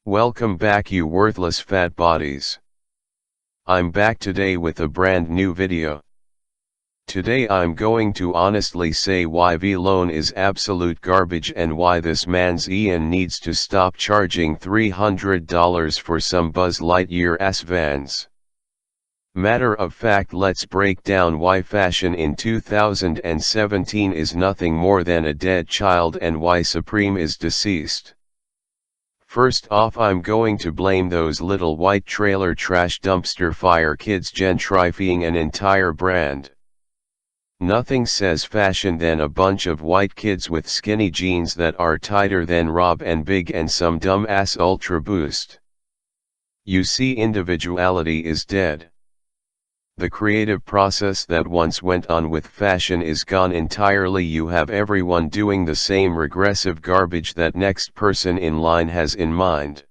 Welcome back, you worthless fat bodies. I'm back today with a brand new video. Today I'm going to honestly say why V-Loan is absolute garbage and why this man's Ian needs to stop charging $300 for some Buzz Lightyear ass vans. Matter of fact, let's break down why fashion in 2017 is nothing more than a dead child and why Supreme is deceased. First off, I'm going to blame those little white trailer trash dumpster fire kids gentrifying an entire brand. Nothing says fashion than a bunch of white kids with skinny jeans that are tighter than Rob and Big and some dumb ass Ultra Boost. You see, individuality is dead. The creative process that once went on with fashion is gone entirely. You have everyone doing the same regressive garbage that next person in line has in mind.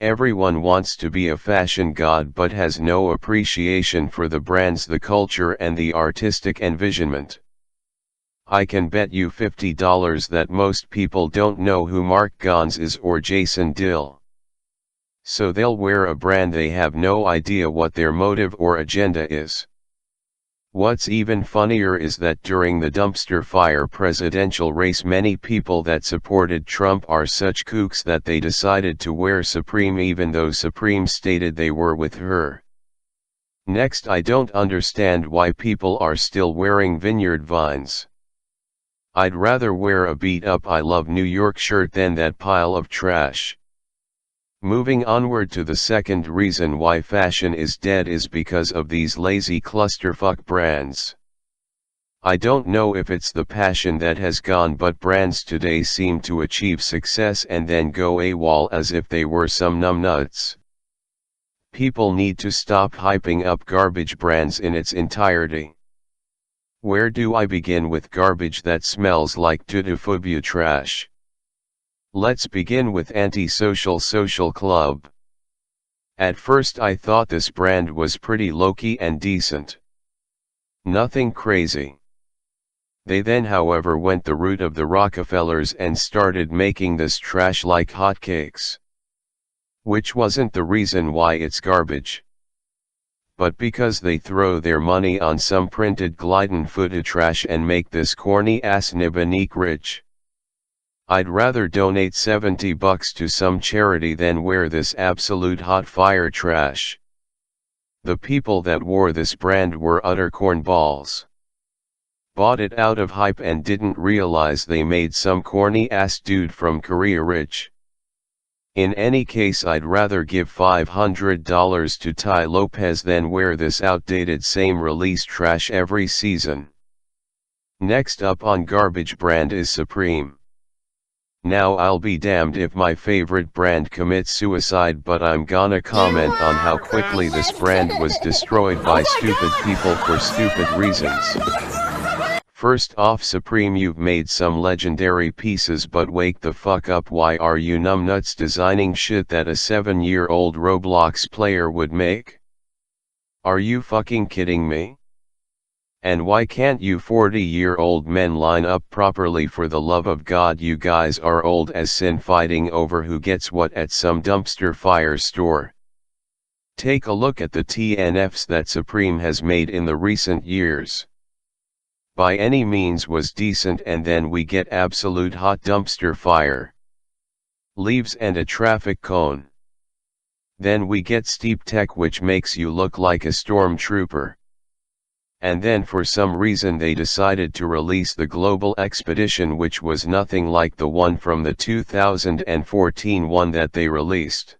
Everyone wants to be a fashion god but has no appreciation for the brands, the culture and the artistic envisionment. I can bet you $50 that most people don't know who Mark Gons is or Jason Dill. So they'll wear a brand they have no idea what their motive or agenda is. What's even funnier is that during the dumpster fire presidential race, many people that supported Trump are such kooks that they decided to wear Supreme even though Supreme stated they were with her. Next, I don't understand why people are still wearing Vineyard Vines. I'd rather wear a beat up I Love New York shirt than that pile of trash. Moving onward to the second reason why fashion is dead is because of these lazy clusterfuck brands. I don't know if it's the passion that has gone, but brands today seem to achieve success and then go AWOL as if they were some numbnuts. People need to stop hyping up garbage brands in its entirety. Where do I begin with garbage that smells like tutufubu trash? Let's begin with Antisocial Social Club. At first I thought this brand was pretty low-key and decent. Nothing crazy. They then, however, went the route of the Rockefellers and started making this trash like hotcakes. Which wasn't the reason why it's garbage. But because they throw their money on some printed glidin' footage trash and make this corny ass Nibanique rich. I'd rather donate $70 to some charity than wear this absolute hot fire trash. The people that wore this brand were utter cornballs. Bought it out of hype and didn't realize they made some corny ass dude from Korea rich. In any case, I'd rather give $500 to Tai Lopez than wear this outdated same release trash every season. Next up on garbage brand is Supreme. Now I'll be damned if my favorite brand commits suicide, but I'm gonna comment on how quickly this brand was destroyed by stupid people for stupid reasons. First off, Supreme, you've made some legendary pieces, but wake the fuck up. Why are you numbnuts designing shit that a 7-year-old Roblox player would make? Are you fucking kidding me? And why can't you 40-year-old men line up properly? For the love of God, you guys are old as sin, fighting over who gets what at some dumpster fire store. Take a look at the TNFs that Supreme has made in the recent years. By any means was decent, and then we get absolute hot dumpster fire. Leaves and a traffic cone. Then we get steep tech, which makes you look like a stormtrooper. And then for some reason they decided to release the Global Expedition, which was nothing like the one from the 2014 one that they released.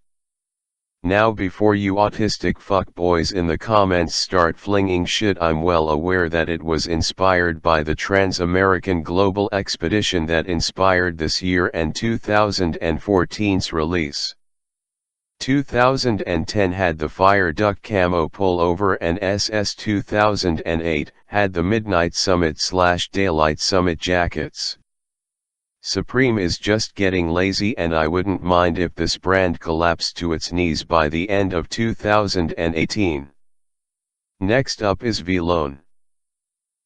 Now, before you autistic fuckboys in the comments start flinging shit, I'm well aware that it was inspired by the Trans-American Global Expedition that inspired this year and 2014's release. 2010 had the Fire Duck camo pullover, and SS 2008 had the Midnight Summit/Daylight Summit jackets. Supreme is just getting lazy, and I wouldn't mind if this brand collapsed to its knees by the end of 2018. Next up is V-Loan.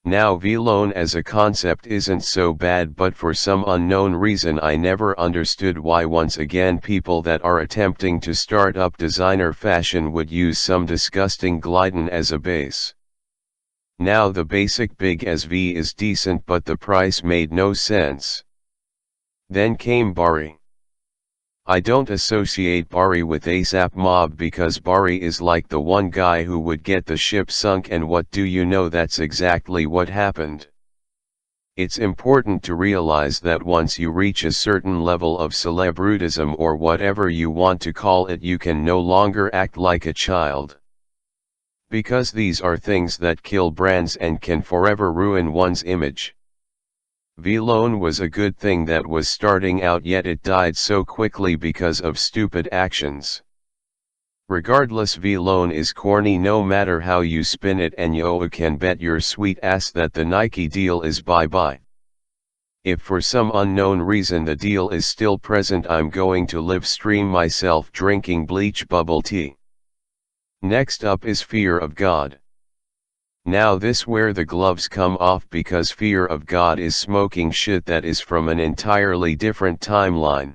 Now V-loan as a concept isn't so bad, but for some unknown reason I never understood why once again people that are attempting to start up designer fashion would use some disgusting glidin as a base. Now the basic big as V is decent, but the price made no sense. Then came Bari. I don't associate Bari with ASAP Mob because Bari is like the one guy who would get the ship sunk, and what do you know, that's exactly what happened. It's important to realize that once you reach a certain level of celebritism or whatever you want to call it, you can no longer act like a child. Because these are things that kill brands and can forever ruin one's image. V-loan was a good thing that was starting out, yet it died so quickly because of stupid actions. Regardless, V-loan is corny no matter how you spin it, and you can bet your sweet ass that the Nike deal is bye-bye. If for some unknown reason the deal is still present, I'm going to live stream myself drinking bleach bubble tea. Next up is Fear of God. Now this where the gloves come off, because Fear of God is smoking shit that is from an entirely different timeline.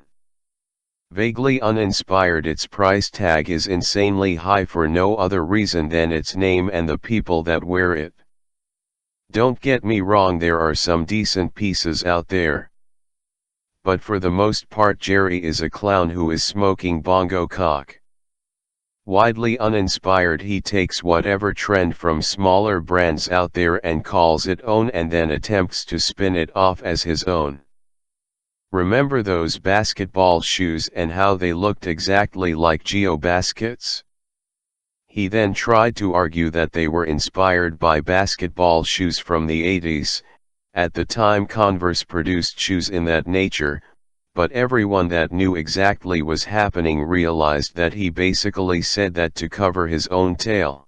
Vaguely uninspired, its price tag is insanely high for no other reason than its name and the people that wear it. Don't get me wrong, there are some decent pieces out there. But for the most part Jerry is a clown who is smoking bongo cock. Widely uninspired, he takes whatever trend from smaller brands out there and calls it own, and then attempts to spin it off as his own. Remember those basketball shoes and how they looked exactly like Geo baskets? He then tried to argue that they were inspired by basketball shoes from the 80s, at the time Converse produced shoes in that nature, but everyone that knew exactly was happening realized that he basically said that to cover his own tail.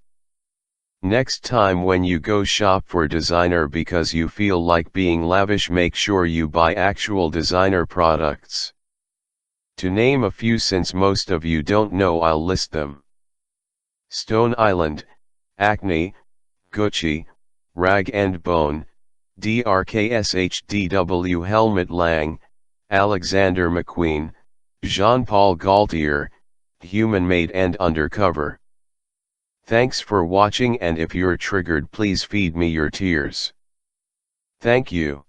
Next time when you go shop for designer because you feel like being lavish, make sure you buy actual designer products. To name a few, since most of you don't know, I'll list them. Stone Island, Acne, Gucci, Rag & Bone, DRKSHDW, Helmut Lang, Alexander McQueen, Jean-Paul Gaultier, Human Made and Undercover. Thanks for watching, and if you're triggered, please feed me your tears. Thank you.